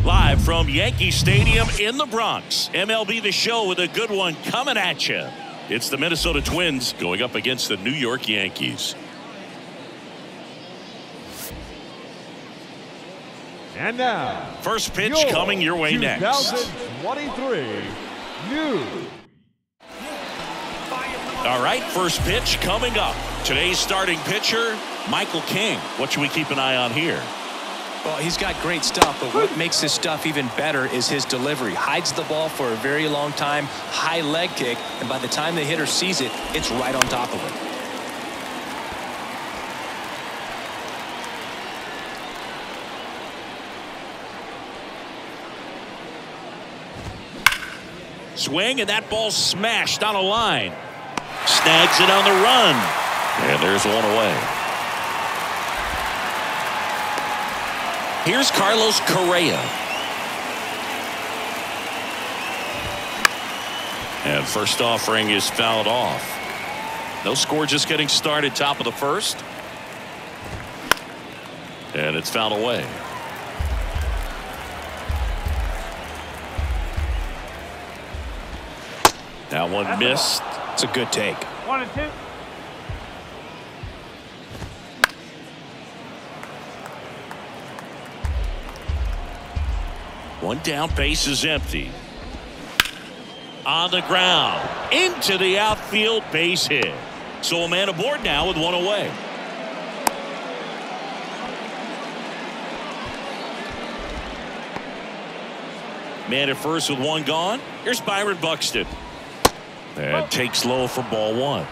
Live from Yankee Stadium in the Bronx, MLB The Show with a good one coming at you. It's the Minnesota Twins going up against the New York Yankees. And now, first pitch coming your way next. 2023 New. All right, first pitch coming up. Today's starting pitcher, Michael King. What should we keep an eye on here? Well, he's got great stuff, but what makes his stuff even better is his delivery. Hides the ball for a very long time, high leg kick, and by the time the hitter sees it, it's right on top of him. Swing, and that ball smashed on a line. Snags it on the run. And there's one away. Here's Carlos Correa. And first offering is fouled off. No score, just getting started, top of the first. And it's fouled away. That one missed. It's a good take. 1-2. One down, base is empty. On the ground, into the outfield, base hit. So a man aboard now with one away. Man at first with one gone. Here's Byron Buxton. And takes low for ball one.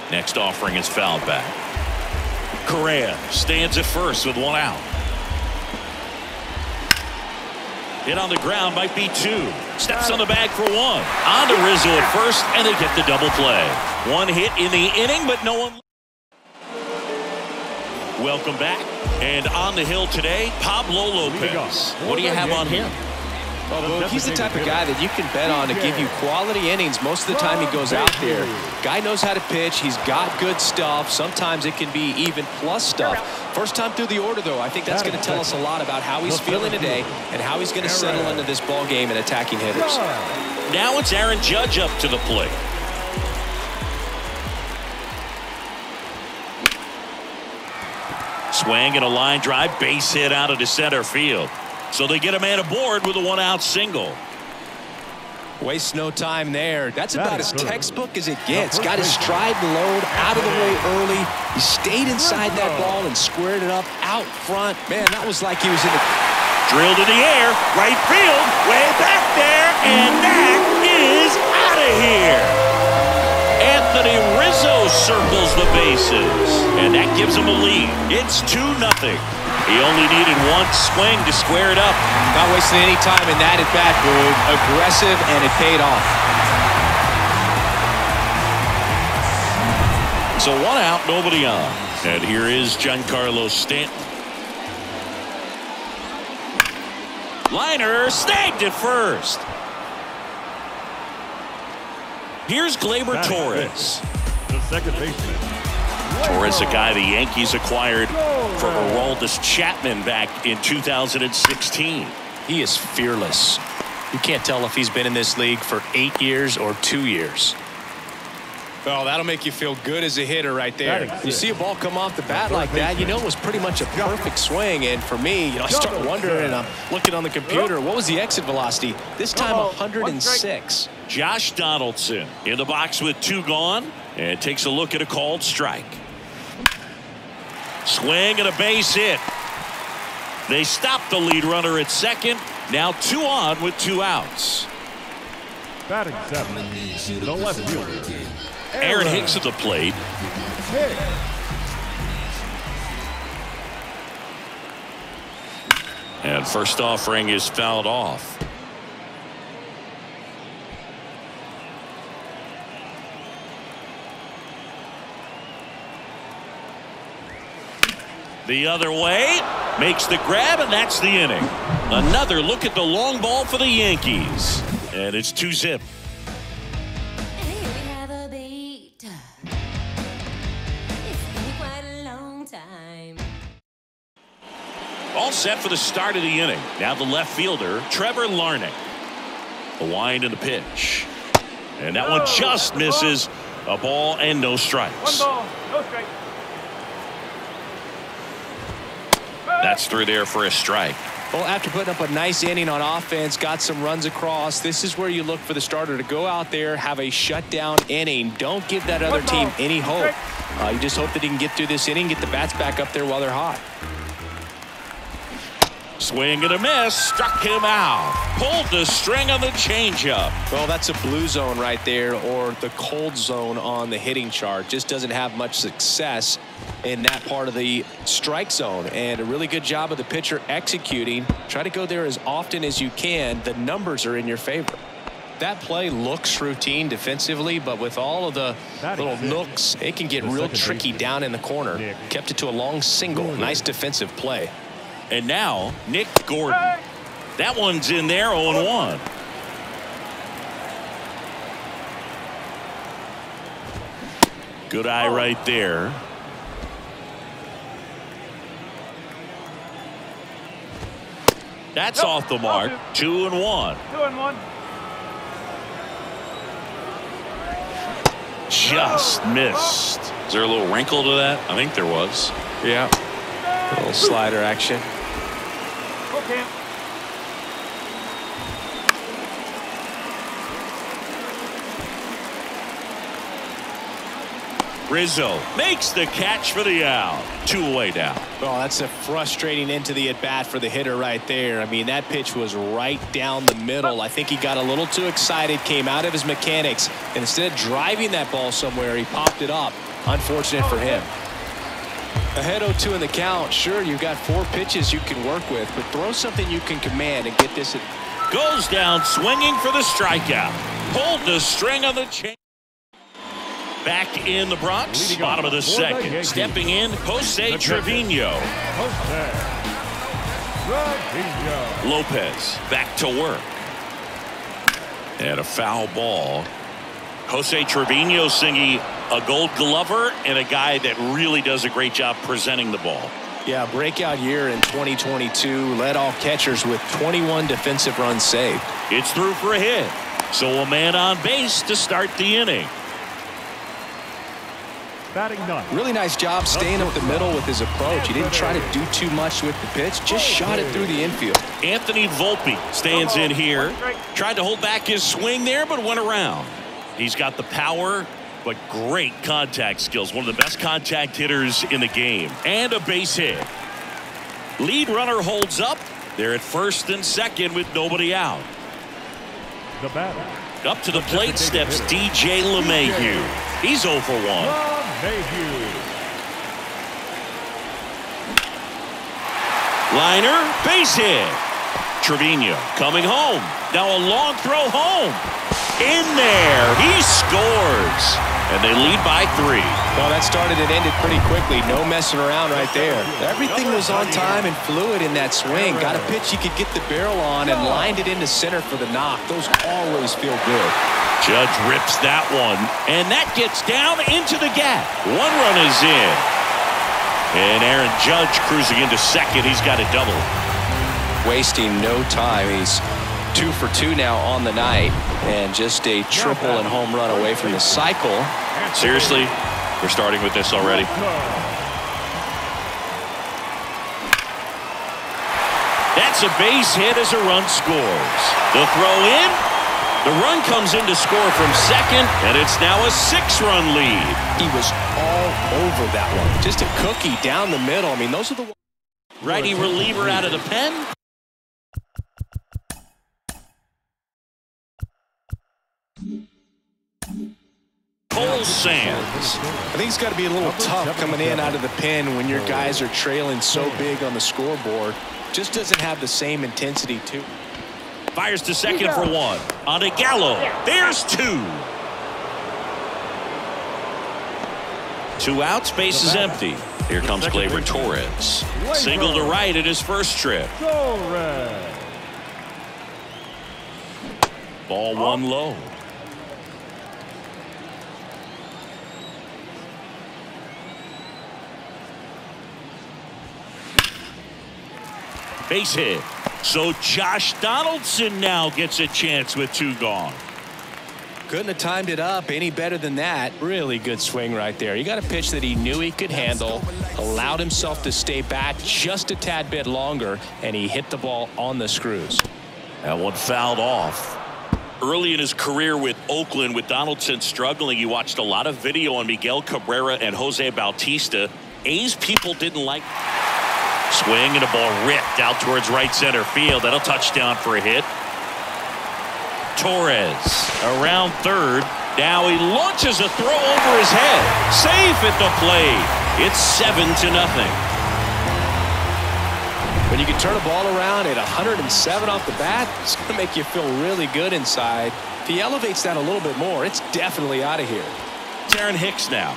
Next offering is fouled back. Correa stands at first with one out. Hit on the ground, might be two. Steps on the bag for one. On to Rizzo at first, and they get the double play. One hit in the inning, but no one. Welcome back. And on the hill today, Pablo Lopez. What do you have on him? Well, he's the type of guy that you can bet on to give you quality innings most of the time he goes out there. Guy knows how to pitch. He's got good stuff. Sometimes it can be even plus stuff. First time through the order, though, I think that's going to tell us a lot about how he's feeling today and how he's going to settle into this ball game and attacking hitters. Now it's Aaron Judge up to the plate. Swing and a line drive, base hit out into center field. So they get a man aboard with a one-out single. Wastes no time there. That's about as textbook as it gets. Got his stride and load out of the way early. He stayed inside that ball and squared it up out front. Man, that was like he was in the... Drilled in the air, right field, way back there, and that is out of here. Anthony Rizzo circles the bases, and that gives him a lead. It's 2-0. He only needed one swing to square it up. Not wasting any time in that at bat, Boog. Aggressive, and it paid off. So one out, nobody on. And here is Giancarlo Stanton. Liner snagged at first. Here's Gleyber Torres. The second baseman. Torres, a guy the Yankees acquired from Aroldis Chapman back in 2016. He is fearless. You can't tell if he's been in this league for 8 years or 2 years. Well, that'll make you feel good as a hitter right there. You see a ball come off the bat like that, you know it was pretty much a perfect swing. And for me, I start wondering, and I'm looking on the computer, what was the exit velocity? This time 106. Josh Donaldson in the box with two gone, and takes a look at a called strike. Swing and a base hit. They stop the lead runner at second. Now 2 on with 2 outs. Batting 7, the left fielder. Aaron Hicks at the plate. And first offering is fouled off. The other way, makes the grab, and that's the inning. Another look at the long ball for the Yankees. And it's 2-zip. all set for the start of the inning. Now the left fielder, Trevor Larnach. The wind and the pitch. And that one just misses. A ball and no strikes. 1 ball, no strikes. That's through there for a strike. Well, after putting up a nice inning on offense, got some runs across, this is where you look for the starter to go out there, have a shutdown inning. Don't give that other team any hope. You just hope that he can get through this inning, get the bats back up there while they're hot. Swing and a miss, struck him out. Pulled the string on the changeup. Well, that's a blue zone right there, or the cold zone on the hitting chart. Just doesn't have much success in that part of the strike zone. And a really good job of the pitcher executing. Try to go there as often as you can. The numbers are in your favor. That play looks routine defensively, but with all of the little nooks, it can get real tricky down in the corner. Kept it to a long single. Nice defensive play. And now, Nick Gordon. That one's in there, 0-1. Good eye right there. That's off the mark. 2-1. 2-1. Just missed. Is there a little wrinkle to that? I think there was. Yeah. A little slider action. Okay. Rizzo makes the catch for the out. 2 away now. Oh, that's a frustrating end to the at-bat for the hitter right there. I mean, that pitch was right down the middle. I think he got a little too excited, came out of his mechanics, and instead of driving that ball somewhere, he popped it up. Unfortunate for him. Ahead 0-2 in the count. Sure, you've got 4 pitches you can work with, but throw something you can command and get this. Goes down swinging for the strikeout. Pulled the string on the chain. Back in the Bronx, bottom of the second. Stepping in, Jose Trevino. Lopez back to work. And a foul ball. Jose Trevino singing a Gold Glover and a guy that really does a great job presenting the ball. Yeah, breakout year in 2022. Led all catchers with 21 defensive runs saved. It's through for a hit. So a man on base to start the inning. Batting 9. Really nice job staying up the middle with his approach. He didn't try to do too much with the pitch, just shot it through the infield. Anthony Volpe stands in here. Tried to hold back his swing there, but went around. He's got the power, but great contact skills. One of the best contact hitters in the game. And a base hit. Lead runner holds up. They're at first and second with nobody out. The batter. Up to the plate steps DJ LeMahieu. He's 0 for 1. Liner, base hit. Trevino coming home. Now a long throw home. In there. He scores. And they lead by 3. Well, that started and ended pretty quickly. No messing around right there. Everything was on time and fluid in that swing. Got a pitch you could get the barrel on and lined it into center for the knock. Those always feel good. Judge rips that one. And that gets down into the gap. 1 run is in. And Aaron Judge cruising into second. He's got a double. Wasting no time. He's 2 for 2 now on the night, and just a triple and home run away from the cycle. Seriously, we're starting with this already. That's a base hit as a run scores. The throw in. The run comes in to score from second, and it's now a 6-run lead. He was all over that one. Just a cookie down the middle. I mean, those are the righty reliever out of the pen. Cole Sands. I think it's got to be a little tough coming in out of the pen when your guys are trailing so big on the scoreboard. Just doesn't have the same intensity too. Fires to second for 1. On to Gallo. There's 2. 2 outs. Base is empty. Here comes Gleyber Torres. Single to right at his first trip. Ball 1 low. Base hit. So Josh Donaldson now gets a chance with 2 gone. Couldn't have timed it up any better than that. Really good swing right there. You got a pitch that he knew he could handle, allowed himself to stay back just a tad bit longer, and he hit the ball on the screws. That one fouled off. Early in his career with Oakland, with Donaldson struggling, you watched a lot of video on Miguel Cabrera and Jose Bautista. A's people didn't like. Swing and a ball ripped out towards right center field. That'll touchdown for a hit. Torres around third. Now he launches a throw over his head. Safe at the plate. It's 7-0. When you can turn a ball around at 107 off the bat, it's going to make you feel really good inside. If he elevates that a little bit more, it's definitely out of here. Aaron Hicks now.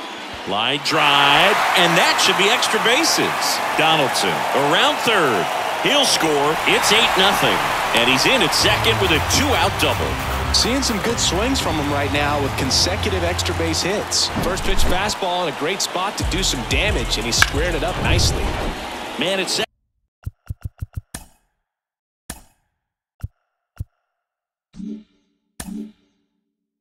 Line drive, and that should be extra bases. Donaldson around third. He'll score. It's 8-0. And he's in at second with a 2-out double. Seeing some good swings from him right now with consecutive extra base hits. First pitch fastball in a great spot to do some damage, and he squared it up nicely. Man, it's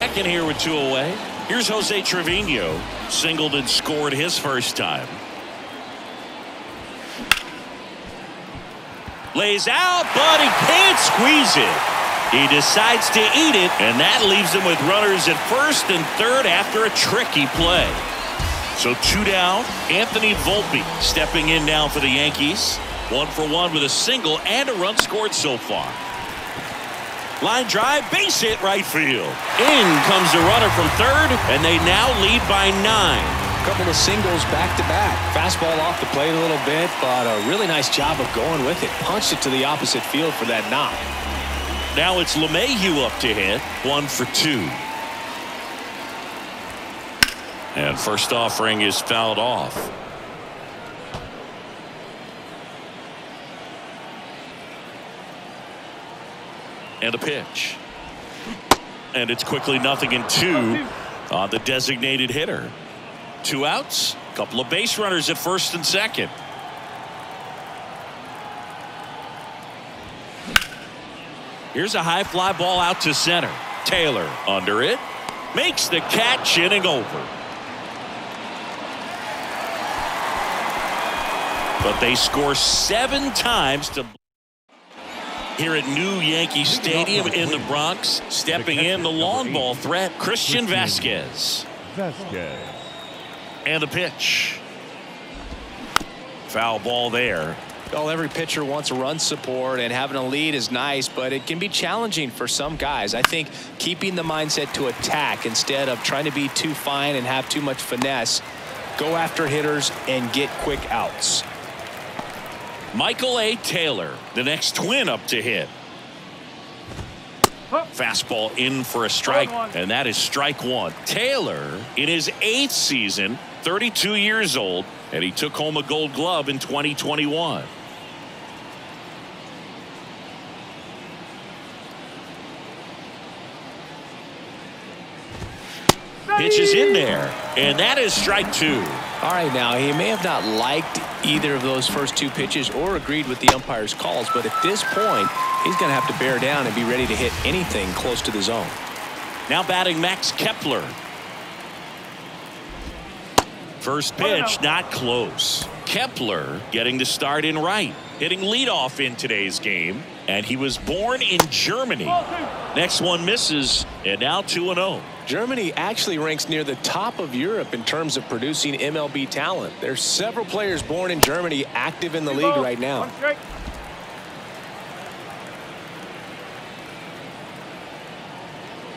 second here with 2 away. Here's Jose Trevino. Singled and scored his first time. Lays out, but he can't squeeze it. He decides to eat it, and that leaves him with runners at first and third after a tricky play. So 2 down. Anthony Volpe stepping in now for the Yankees. 1 for 1 with a single and a run scored so far. Line drive, base hit right field. In comes the runner from third, and they now lead by 9. Couple of singles back to back. Fastball off the plate a little bit, but a really nice job of going with it. Punched it to the opposite field for that knock. Now it's LeMahieu up to hit. 1 for 2. And first offering is fouled off. And a pitch. And it's quickly 0-2 on the designated hitter. 2 outs, a couple of base runners at first and second. Here's a high fly ball out to center. Taylor under it. Makes the catch, inning over. But they score 7 times to here at New Yankee Stadium in the Bronx. Stepping in the long ball threat, Christian Vasquez. And the pitch. Foul ball there. Well, every pitcher wants a run support, and having a lead is nice, but it can be challenging for some guys. I think keeping the mindset to attack instead of trying to be too fine and have too much finesse. Go after hitters and get quick outs. Michael A. Taylor, the next twin up to hit. Fastball in for a strike, and that is strike 1. Taylor in his 8th season, 32 years old, and he took home a Gold Glove in 2021. Pitch is in there, and that is strike 2. All right, now he may have not liked either of those first 2 pitches or agreed with the umpire's calls, but at this point he's going to have to bear down and be ready to hit anything close to the zone. Now batting Max Kepler. First pitch not close. Kepler getting the start in right, hitting leadoff in today's game, and he was born in Germany. Next one misses, and now 2-0. Germany actually ranks near the top of Europe in terms of producing MLB talent. There's several players born in Germany active in the league right now.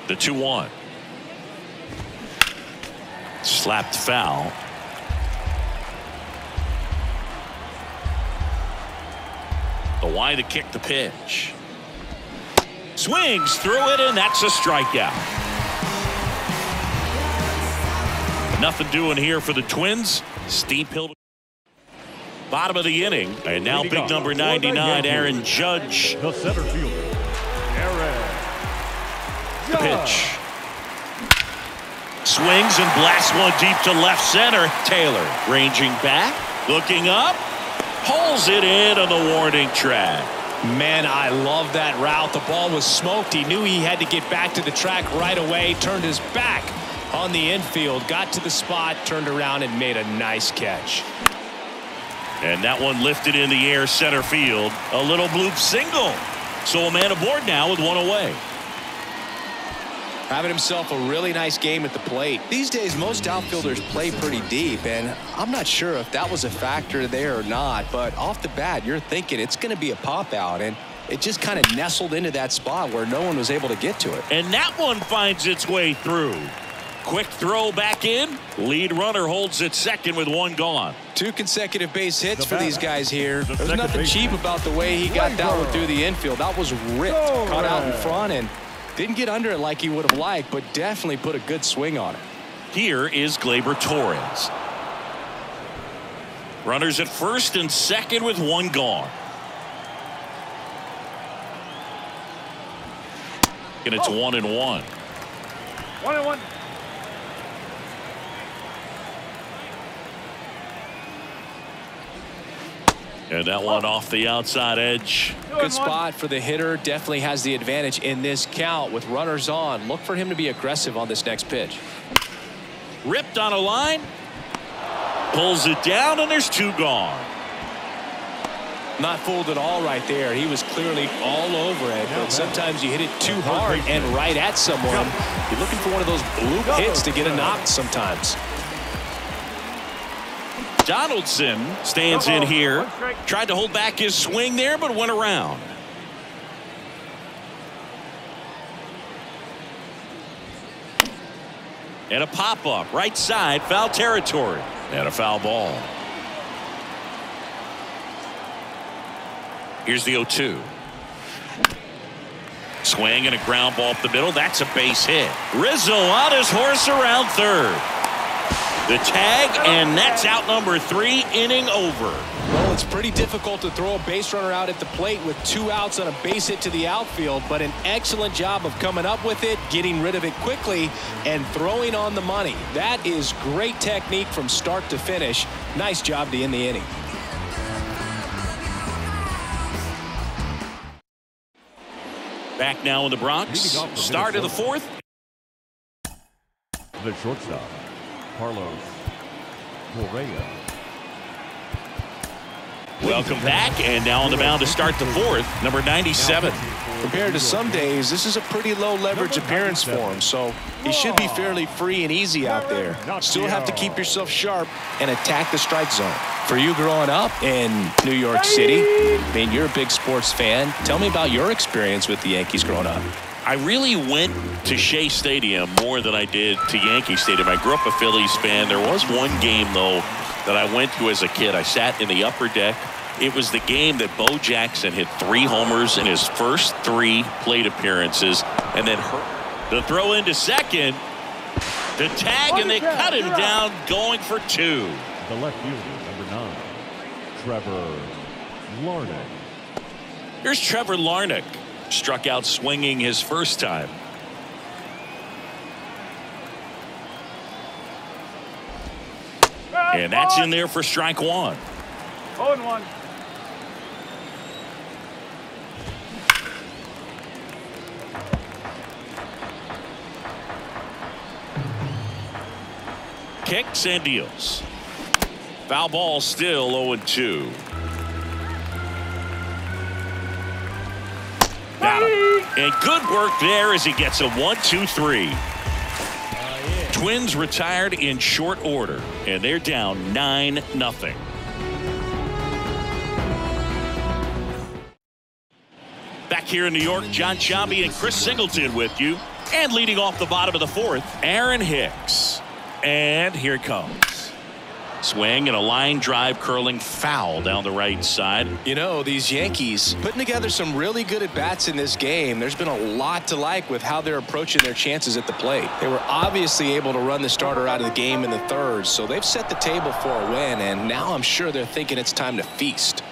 The 2-1. Slapped foul. The wide to kick the pitch. Swings through it, and that's a strikeout. Nothing doing here for the Twins. Steep hill. Bottom of the inning. And now big number 99, Aaron Judge. The center fielder, Aaron The pitch. Swings and blasts one deep to left center. Taylor ranging back, looking up, Pulls it in on the warning track. Man, I love that route. The ball was smoked. He knew he had to get back to the track right away. Turned his back on the infield. Got to the spot. Turned around and made a nice catch. And that one lifted in the air center field. A little bloop single. So a man aboard now with one away. Having himself a really nice game at the plate. These days, most outfielders play pretty deep, and I'm not sure if that was a factor there or not, but off the bat, you're thinking it's going to be a pop-out, and it just kind of nestled into that spot where no one was able to get to it. And that one finds its way through. Quick throw back in. Lead runner holds at second with one gone. 2 consecutive base hits for these guys here. There's nothing cheap about the way he got that one through the infield. That was ripped, caught out in front, and didn't get under it like he would have liked, but definitely put a good swing on it. Here is Gleyber Torres. Runners at first and second with one gone. And it's 1-1. 1-1. And that one off the outside edge. Good spot for the hitter. Definitely has the advantage in this count with runners on. Look for him to be aggressive on this next pitch. Ripped on a line. Pulls it down, and there's 2 gone. Not fooled at all right there. He was clearly all over it. But sometimes you hit it too hard and right at someone. You're looking for one of those bloop hits to get a knock sometimes. Donaldson stands in here. Tried to hold back his swing there, but went around. And a pop-up right side, foul territory. And a foul ball. Here's the 0-2. Swing and a ground ball up the middle. That's a base hit. Rizzo on his horse around third. The tag, and that's out number 3, inning over. Well, it's pretty difficult to throw a base runner out at the plate with 2 outs on a base hit to the outfield, but an excellent job of coming up with it, getting rid of it quickly, and throwing on the money. That is great technique from start to finish. Nice job to end the inning. Back now in the Bronx. Start of the 4th. The shortstop, Carlos Correa. Welcome back, and now on the mound to start the 4th, number 97. Compared to some days, this is a pretty low leverage appearance for him, so he should be fairly free and easy out there. Still have to keep yourself sharp and attack the strike zone. For you growing up in New York City, I mean, you're a big sports fan. Tell me about your experience with the Yankees growing up. I really went to Shea Stadium more than I did to Yankee Stadium. I grew up a Phillies fan. There was one game, though, that I went to as a kid. I sat in the upper deck. It was the game that Bo Jackson hit 3 homers in his first 3 plate appearances, and then the throw into second, the tag, and they cut him down going for 2. The left fielder, number 9, Trevor Larnach. Here's Trevor Larnach. Struck out swinging his first time. And that's in there for strike 1. 0-1. Kicks and deals. Foul ball, still 0-2. Got him. And good work there as he gets a 1-2-3. Twins retired in short order, and they're down 9-0. Back here in New York, John Sciambi and Chris Singleton with you. And leading off the bottom of the 4th, Aaron Hicks. And here it comes. Swing and a line drive curling foul down the right side. You know, these Yankees putting together some really good at-bats in this game. There's been a lot to like with how they're approaching their chances at the plate. They were obviously able to run the starter out of the game in the 3rd, so they've set the table for a win, and now I'm sure they're thinking it's time to feast.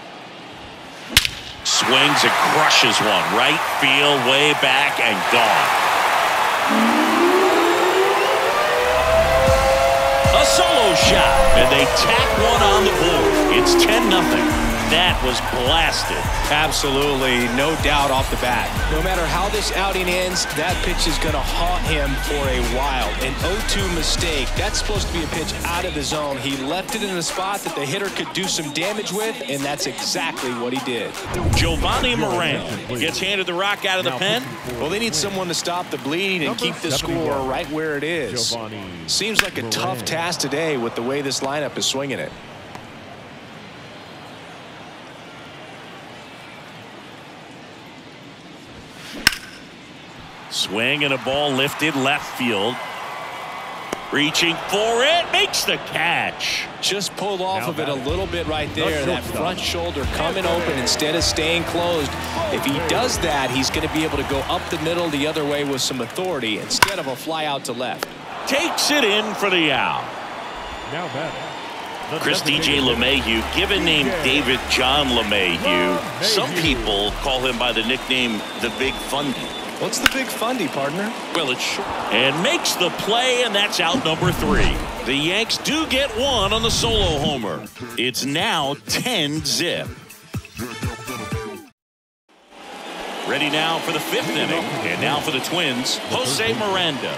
Swings and crushes one. Right field, way back, and gone. A solo shot, and they tack one on the board. It's 10-0. that was blasted. Absolutely, no doubt off the bat. No matter how this outing ends, that pitch is going to haunt him for a while. An 0-2 mistake. That's supposed to be a pitch out of the zone. He left it in a spot that the hitter could do some damage with, and that's exactly what he did. Giovanni Moran gets handed the rock out of the pen. Well, they need someone to stop the bleeding and keep the score right where it is. Seems like a tough task today with the way this lineup is swinging it. Swing and a ball lifted left field. Reaching for it, makes the catch. Just pulled off of it a little bit right there. That front shoulder coming open instead of staying closed. If he does that, he's going to be able to go up the middle the other way with some authority instead of a fly out to left. Takes it in for the out. Now batting, Chris DJ LeMahieu, given name David John LeMahieu. Some people call him by the nickname the Big Fundy. What's the Big Fundy, partner? Well, it's short. And makes the play, and that's out number 3. The Yanks do get one on the solo homer. It's now 10-zip. Ready now for the 5th inning. And now for the Twins, Jose Miranda.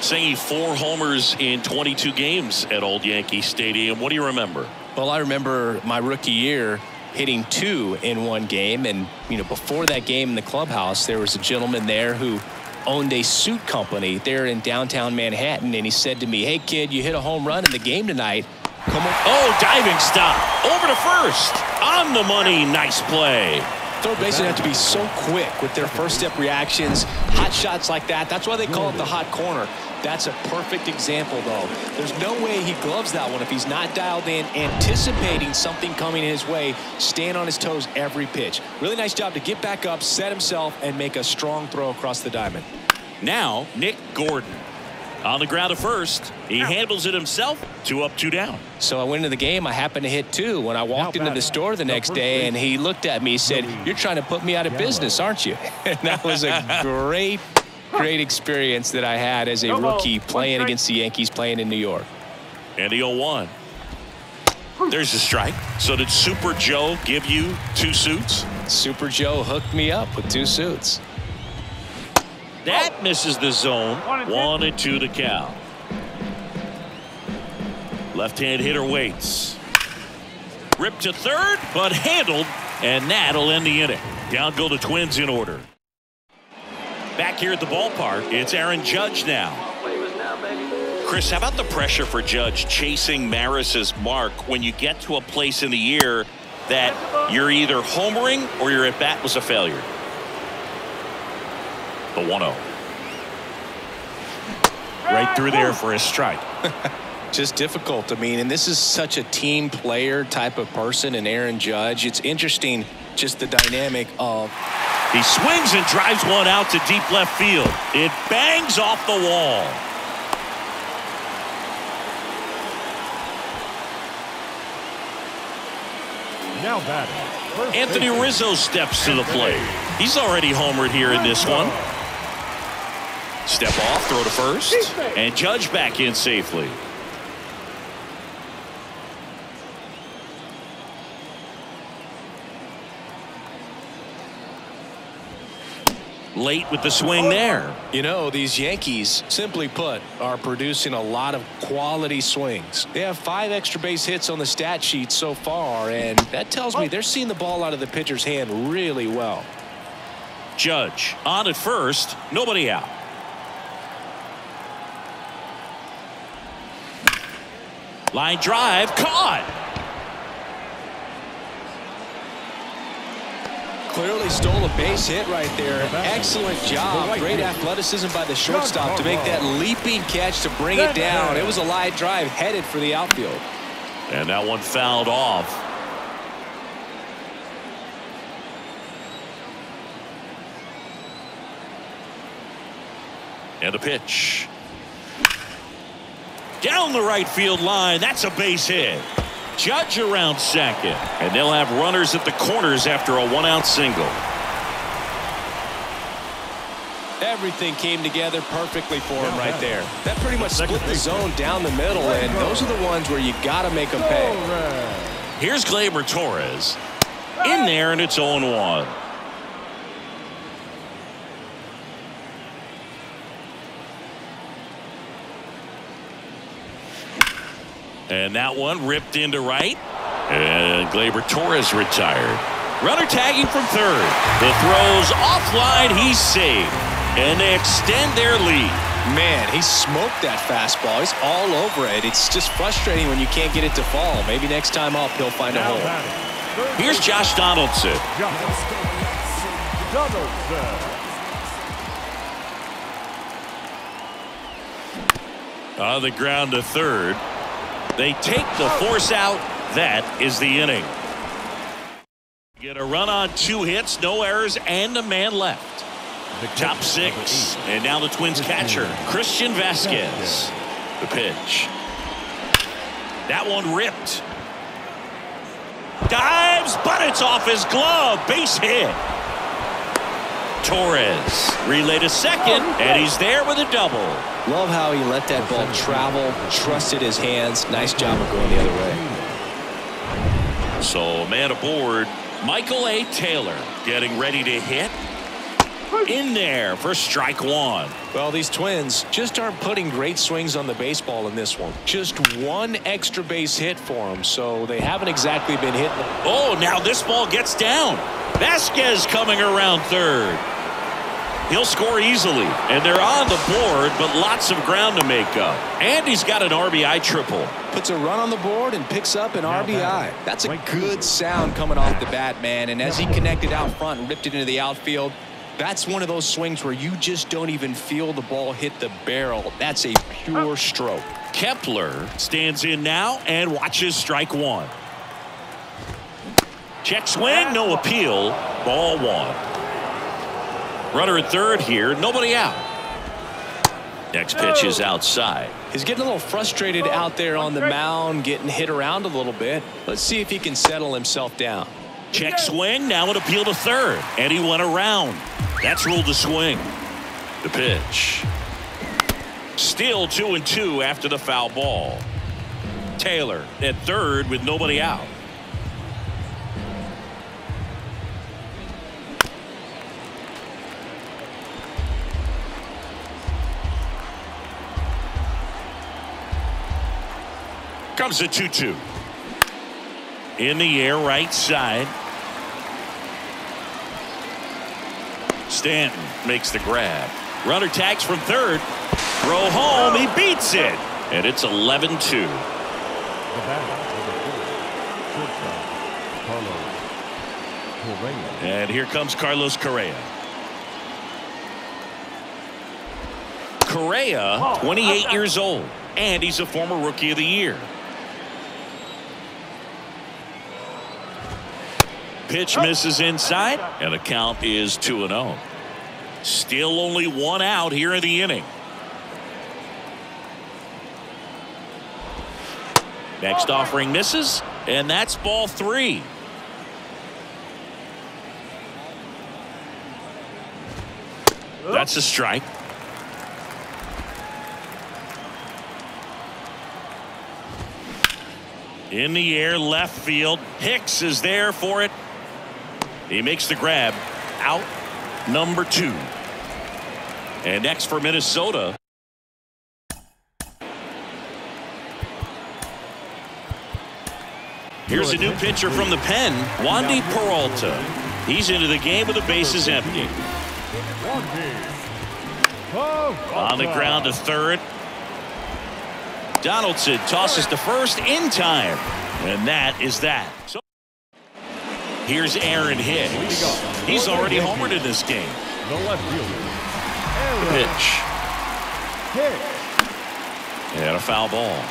Saying 4 homers in 22 games at Old Yankee Stadium. What do you remember? Well, I remember my rookie year hitting 2 in one game, and before that game in the clubhouse, there was a gentleman there who owned a suit company there in downtown Manhattan, and he said to me, "Hey kid, you hit a home run in the game tonight. Come on." Oh, diving stop over to first, on the money. Nice play. Third basemen have to be so quick with their first step reactions. Hot shots like that, that's why they call it the hot corner. That's a perfect example, though. There's no way he gloves that one if he's not dialed in, anticipating something coming his way, staying on his toes every pitch. Really nice job to get back up, set himself, and make a strong throw across the diamond. Now, Nick Gordon. On the ground at first, he handles it himself. 2 up, 2 down. So I went into the game. I happened to hit 2 when I walked into the store the next day, and he looked at me and said, "You're trying to put me out of business, aren't you?" And that was a great experience that I had as a rookie playing against the Yankees, playing in New York. And the 0-1. There's a strike. So did Super Joe give you 2 suits? Super Joe hooked me up with 2 suits. That misses the zone. 1-2 to count. Left-hand hitter waits. Ripped to third, but handled, and that'll end the inning. Down go the Twins in order. Back here at the ballpark, it's Aaron Judge now. Chris, how about the pressure for Judge chasing Maris's mark when you get to a place in the year that you're either homering or your at-bat was a failure? The 1-0. Right through there for a strike. Just difficult. I mean, and this is such a team player type of person, and Aaron Judge. It's interesting just the dynamic of. He swings and drives one out to deep left field. It bangs off the wall. Now batting, Anthony Rizzo steps to the plate. He's already homered here in this one. Step off, throw to first, and Judge back in safely. Late with the swing there. You know, these Yankees, simply put, are producing a lot of quality swings. They have 5 extra base hits on the stat sheet so far, and that tells me they're seeing the ball out of the pitcher's hand really well. Judge on at first, nobody out. Line drive, caught. Clearly stole a base hit right there. Excellent job. Great athleticism by the shortstop to make that leaping catch to bring it down. It was a line drive headed for the outfield. And that one fouled off. And the pitch. Down the right field line. That's a base hit. Judge around second, and they'll have runners at the corners after a 1-out single. Everything came together perfectly for him right there. That pretty much split the zone down the middle, and those are the ones where you got to make them pay. Here's Gleyber Torres. In there, and it's 0-1. And that one ripped into right. And Gleyber Torres retired. Runner tagging from third. The throw's offline. He's safe. And they extend their lead. Man, he smoked that fastball. He's all over it. It's just frustrating when you can't get it to fall. Maybe next time up he'll find a hole. Here's Josh Donaldson. On the ground to third. They take the force out. That is the inning. Get a run on 2 hits, no errors, and a man left. Top 6, and now the Twins catcher, Christian Vasquez. The pitch. That one ripped. Dives, but it's off his glove. Base hit. Torres relay to second, and he's there with a double. Love how he let that ball travel, trusted his hands. Nice job of going the other way. So, man aboard, Michael A. Taylor getting ready to hit. In there for strike 1. Well, these Twins just aren't putting great swings on the baseball in this one. Just one extra base hit for them, so they haven't exactly been hitting. Oh, now this ball gets down. Vasquez coming around third. He'll score easily, and they're on the board, but lots of ground to make up. And he's got an RBI triple. Puts a run on the board and picks up an RBI. That's a good sound coming off the bat, man. And as he connected out front and ripped it into the outfield, that's one of those swings where you just don't even feel the ball hit the barrel. That's a pure stroke. Kepler stands in now and watches strike 1. Check swing, no appeal. Ball 1. Runner at third here, nobody out. Next pitch is outside. He's getting a little frustrated out there on the mound, getting hit around a little bit. Let's see if he can settle himself down. Check swing, now an appeal to third, and he went around. That's ruled a swing. The pitch. Still 2-2 after the foul ball. Taylor at third with nobody out. Comes the 2-2. In the air, right side. Stanton makes the grab. Runner tags from third. Throw home. He beats it. And it's 11-2. And here comes Carlos Correa. Correa, 28 years old. And he's a former Rookie of the Year. Pitch misses inside, and the count is 2-0. Still only 1 out here in the inning. Next offering misses, and that's ball 3. That's a strike. In the air, left field. Hicks is there for it. He makes the grab. Out number 2. And next for Minnesota. Here's a new pitcher from the pen, Wandy Peralta. He's into the game with the bases empty. On the ground to third. Donaldson tosses to first in time. And that is that. So here's Aaron Hicks. He's already homered in this game. The left fielder. Pitch. And a foul ball.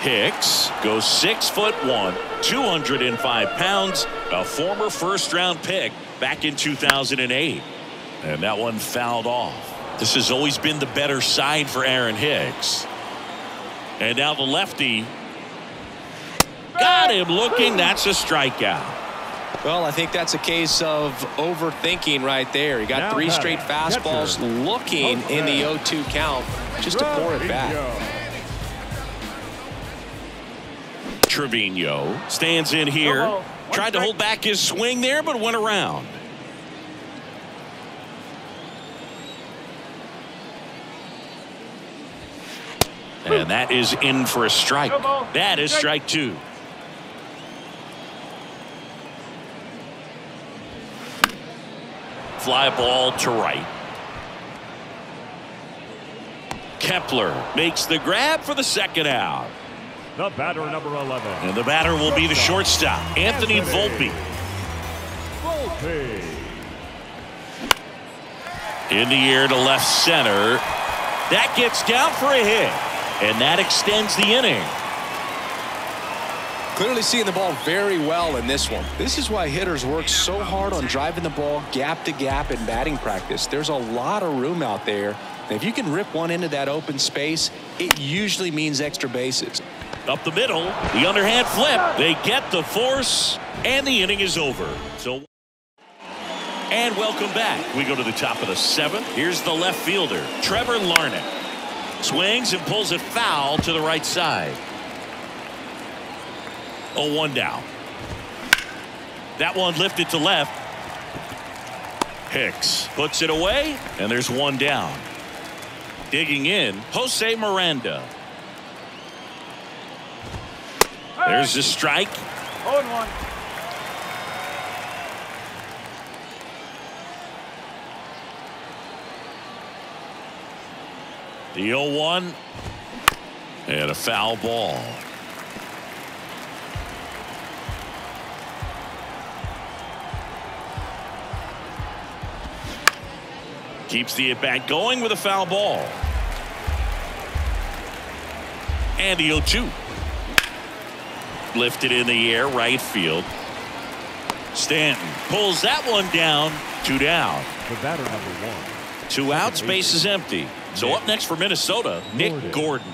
Hicks goes 6'1", 205 pounds, a former first-round pick back in 2008. And that one fouled off. This has always been the better side for Aaron Hicks. And now the lefty. Got him looking. That's a strikeout. Well, I think that's a case of overthinking right there. He got 3 straight fastballs looking in the 0-2 count just to pour it back. Trevino stands in here. Tried to hold back his swing there, but went around. And that is in for a strike. That is strike two. Fly ball to right. Kepler makes the grab for the second out. The batter, number 11. And the batter will be the shortstop, Anthony Volpe. In the air to left center. That gets down for a hit. And that extends the inning. Clearly seeing the ball very well in this one. This is why hitters work so hard on driving the ball gap to gap in batting practice. There's a lot of room out there. And if you can rip one into that open space, it usually means extra bases. Up the middle, the underhand flip. They get the force, and the inning is over. And welcome back. We go to the top of the seventh. Here's the left fielder, Trevor Larnett. Swings and pulls it foul to the right side. 0-1 down. That one lifted to left. Hicks puts it away, and there's one down. Digging in, Jose Miranda. There's a strike. 0-1. The 0-1 and a foul ball. Keeps the at-bat going with a foul ball. And the 0-2. Lifted in the air, right field. Stanton pulls that one down. 2 down. The batter, number 1. 2 outs, base is empty. So up next for Minnesota, Nick Gordon.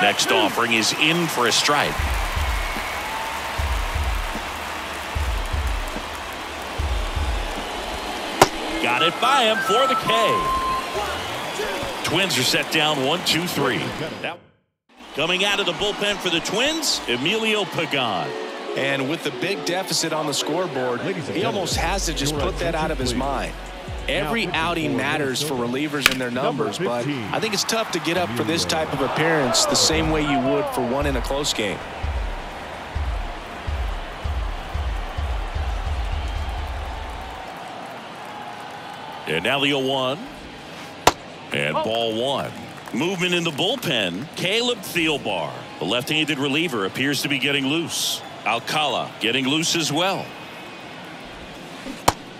Next offering is in for a strike. Got it by him for the K. Twins are set down 1-2-3. Coming out of the bullpen for the Twins, Emilio Pagan. And with the big deficit on the scoreboard, he almost has to just put that out of his mind. Every outing matters for relievers and their numbers, but I think it's tough to get up for this type of appearance the same way you would for one in a close game. And now the 0-1. And ball 1. Movement in the bullpen, Caleb Thielbar. The left-handed reliever appears to be getting loose. Alcala getting loose as well.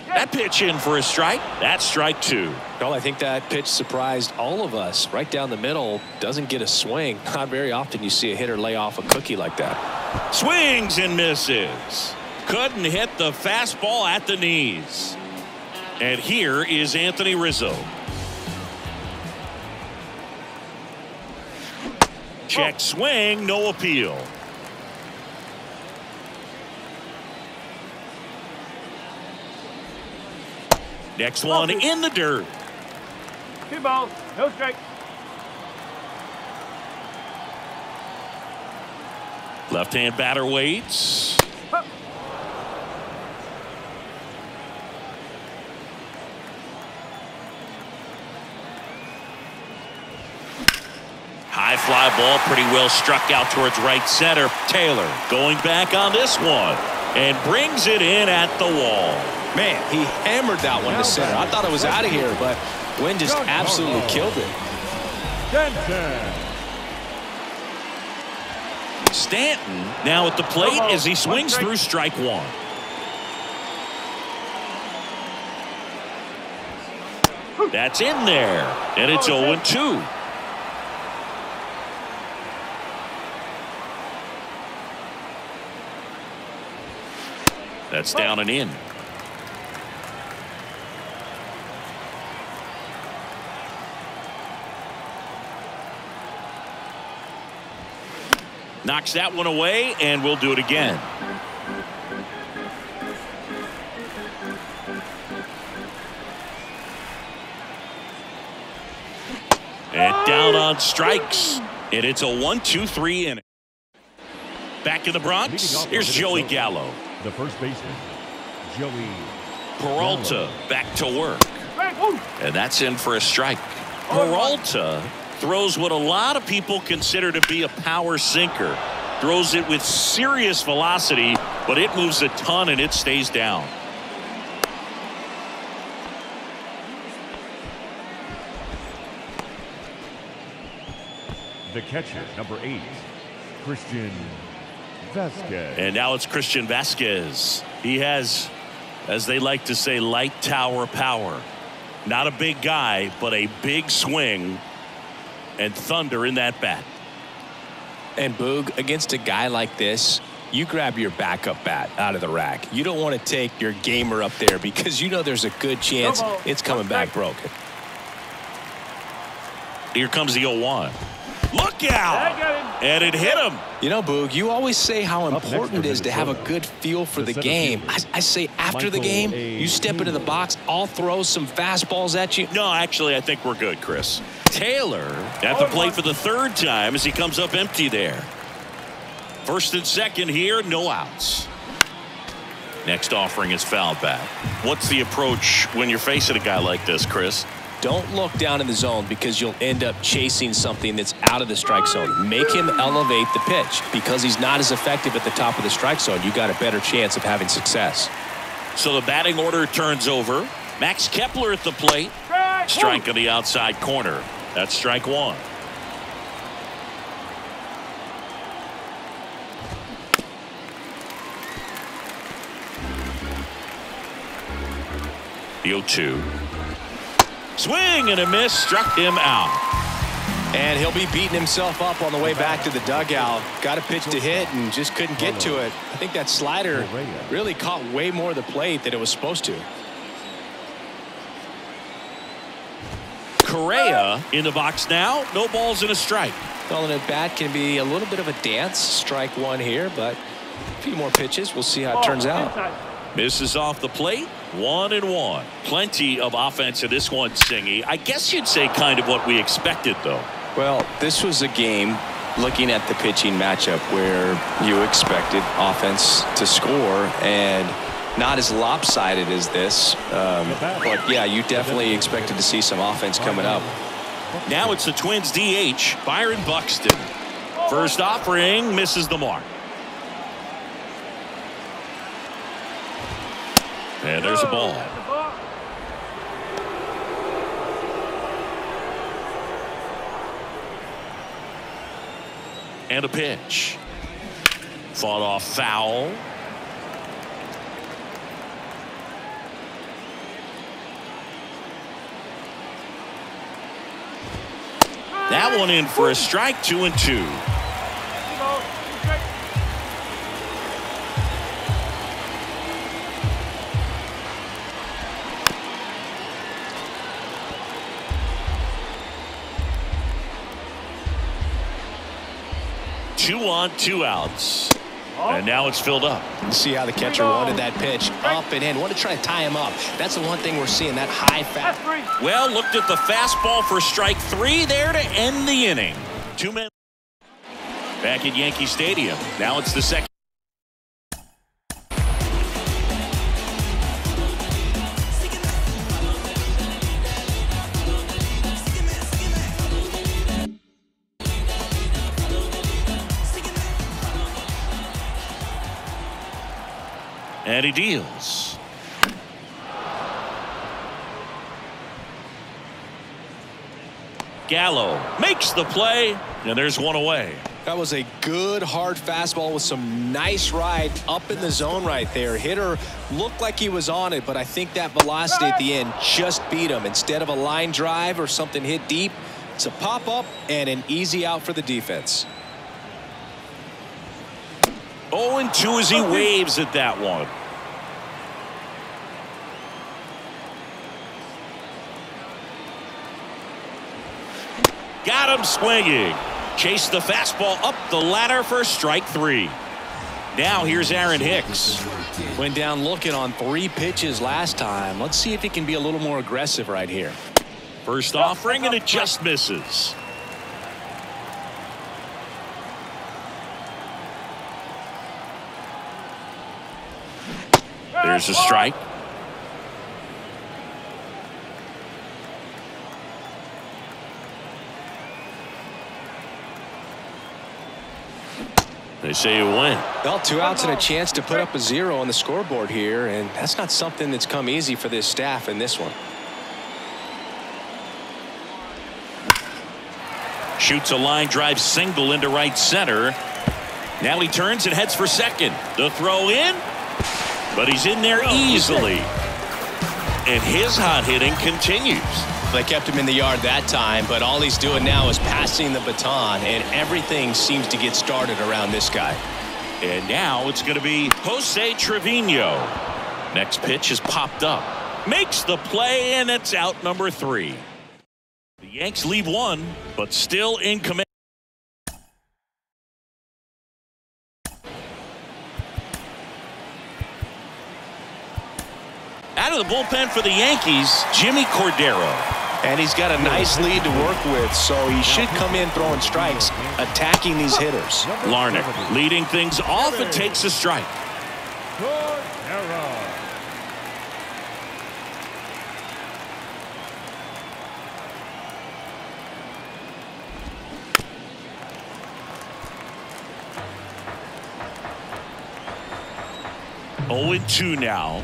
That pitch in for a strike. That's strike 2. Well, I think that pitch surprised all of us. Right down the middle, doesn't get a swing. Not very often you see a hitter lay off a cookie like that. Swings and misses. Couldn't hit the fastball at the knees. And here is Anthony Rizzo. Check swing, no appeal. Next one in the dirt. 2 balls, no strike. Left-hand batter waits. High fly ball, pretty well struck out towards right center. Taylor going back on this one and brings it in at the wall. Man, he hammered that one to center. I thought it was out of here, but Wynn just absolutely killed it. Stanton now at the plate as he swings through strike 1. That's in there, and it's 0-2. That's down and in. Knocks that one away, and we'll do it again. And down on strikes. And it's a 1-2-3 inning. Back in the Bronx, here's Joey Gallo. The first baseman, Joey Peralta back to work. And that's in for a strike. Peralta throws what a lot of people consider to be a power sinker. Throws it with serious velocity, but it moves a ton and it stays down. The catcher, number 8, Christian Vasquez. And now it's Christian Vasquez. He has, as they like to say, light tower power. Not a big guy, but a big swing and thunder in that bat. And Boog, against a guy like this, you grab your backup bat out of the rack. You don't want to take your gamer up there because you know there's a good chance it's coming back broken. Here comes the 0-1. Look out! And it hit him. You know, Boog, you always say how important it is to have a good feel for the game. I say after the game, you step into the box, I'll throw some fastballs at you. No, actually, I think we're good, Chris. Taylor at the plate for the third time as he comes up empty there. First and second here, no outs. Next offering is foul back. What's the approach when you're facing a guy like this, Chris? Don't look down in the zone because you'll end up chasing something that's out of the strike zone. Make him elevate the pitch. Because he's not as effective at the top of the strike zone, you got a better chance of having success. So the batting order turns over. Max Kepler at the plate. Strike on the outside corner. That's strike one. The 0-2. Swing and a miss, struck him out. And he'll be beating himself up on the way back to the dugout. Got a pitch to hit and just couldn't get to it. I think that slider really caught way more of the plate than it was supposed to. Correa in the box now. No balls and a strike. Well, and a bat can be a little bit of a dance. Strike one here, but a few more pitches. We'll see how it turns out. Misses off the plate. 1-1. Plenty of offense in this one, Singy. I guess you'd say kind of what we expected, though. Well, this was a game, looking at the pitching matchup, where you expected offense to score, and not as lopsided as this. But, yeah, you definitely expected to see some offense coming up. Now it's the Twins DH, Byron Buxton. First offering, misses the mark. And there's a ball. And a pitch. Fought off foul. That one in for a strike, 2-2. 2 on, 2 outs. And now it's filled up. See how the catcher wanted that pitch up and in. Want to try to tie him up. That's the one thing we're seeing, that high fastball. Well, looked at the fastball for strike 3 there to end the inning. 2 men back at Yankee Stadium. Now it's the second. And he deals. Gallo makes the play, and there's one away. That was a good hard fastball with some nice ride up in the zone right there. Hitter looked like he was on it, but I think that velocity at the end just beat him. Instead of a line drive or something hit deep, it's a pop up and an easy out for the defense. 0-2 as he waves at that one. Got him swinging. Chased the fastball up the ladder for strike 3. Now here's Aaron Hicks. Went down looking on 3 pitches last time. Let's see if he can be a little more aggressive right here. First offering, and it just misses. There's a strike. They say you win. Well, 2 outs and a chance to put up a 0 on the scoreboard here, and that's not something that's come easy for this staff in this one. Shoots a line drive single into right center. Now he turns and heads for second. The throw in, but he's in there easily. And his hot hitting continues. They kept him in the yard that time, but all he's doing now is passing the baton, and everything seems to get started around this guy. And now it's going to be Jose Trevino. Next pitch is popped up. Makes the play, and it's out number 3. The Yanks leave 1, but still in command. Out of the bullpen for the Yankees, Jimmy Cordero. And he's got a nice lead to work with, so he should come in throwing strikes, attacking these hitters. Larnach leading things off and takes a strike. 0-2 now.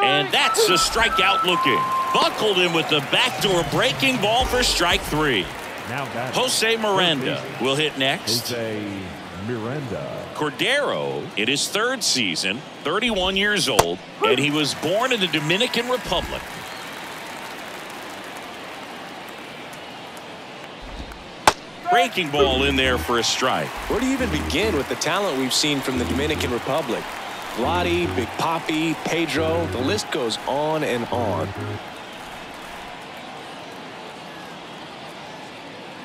And that's a strikeout looking. Buckled in with the backdoor breaking ball for strike 3. Jose Miranda will hit next. Jose Miranda. Cordero in his 3rd season, 31 years old, and he was born in the Dominican Republic. Breaking ball in there for a strike. Where do you even begin with the talent we've seen from the Dominican Republic? Vladi, Big Papi, Pedro, the list goes on and on.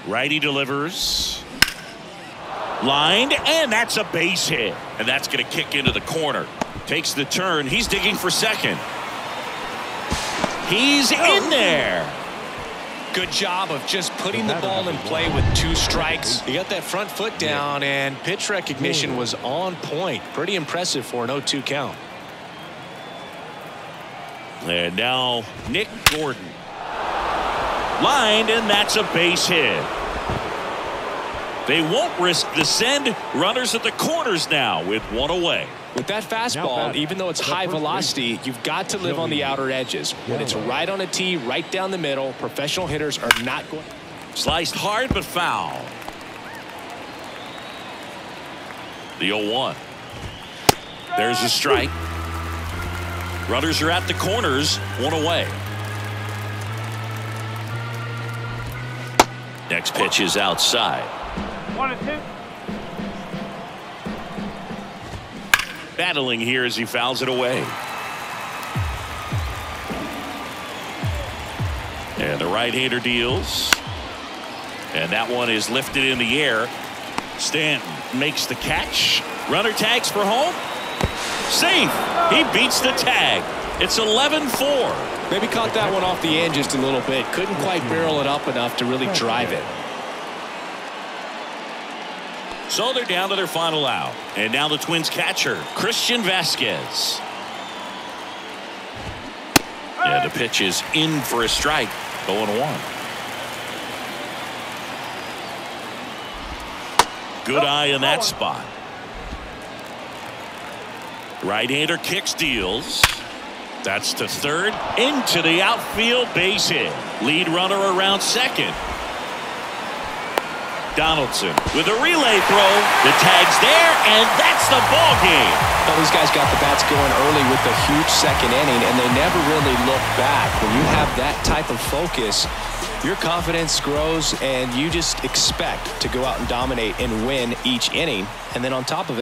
Righty delivers. Lined, and that's a base hit. And that's going to kick into the corner. Takes the turn. He's digging for second. He's in there. Good job of just putting the ball in play with 2 strikes. He got that front foot down, and pitch recognition was on point. Pretty impressive for an 0-2 count. And now Nick Gordon. Lined, and that's a base hit. They won't risk the send. Runners at the corners now with 1 away. With that fastball, even though it's high velocity, you've got to live on the outer edges. When it's right on a tee, right down the middle, professional hitters are not going. Sliced hard but foul. The 0-1. There's a strike. Runners are at the corners, 1 away. Next pitch is outside. 1-2. Battling here as he fouls it away. And the right-hander deals. And that one is lifted in the air. Stanton makes the catch. Runner tags for home. Safe. He beats the tag. It's 11-4. Maybe caught that one off the end just a little bit. Couldn't quite barrel it up enough to really drive it. So they're down to their final out. And now the Twins catcher, Christian Vasquez. And the pitch is in for a strike. 0-1. Good eye in that spot. Right-hander kicks, deals. That's to third. Into the outfield, base hit. Lead runner around second. Donaldson with a relay throw. The tag's there, and that's the ball game. Well, these guys got the bats going early with a huge second inning, and they never really look back. When you have that type of focus, your confidence grows, and you just expect to go out and dominate and win each inning. And then on top of it,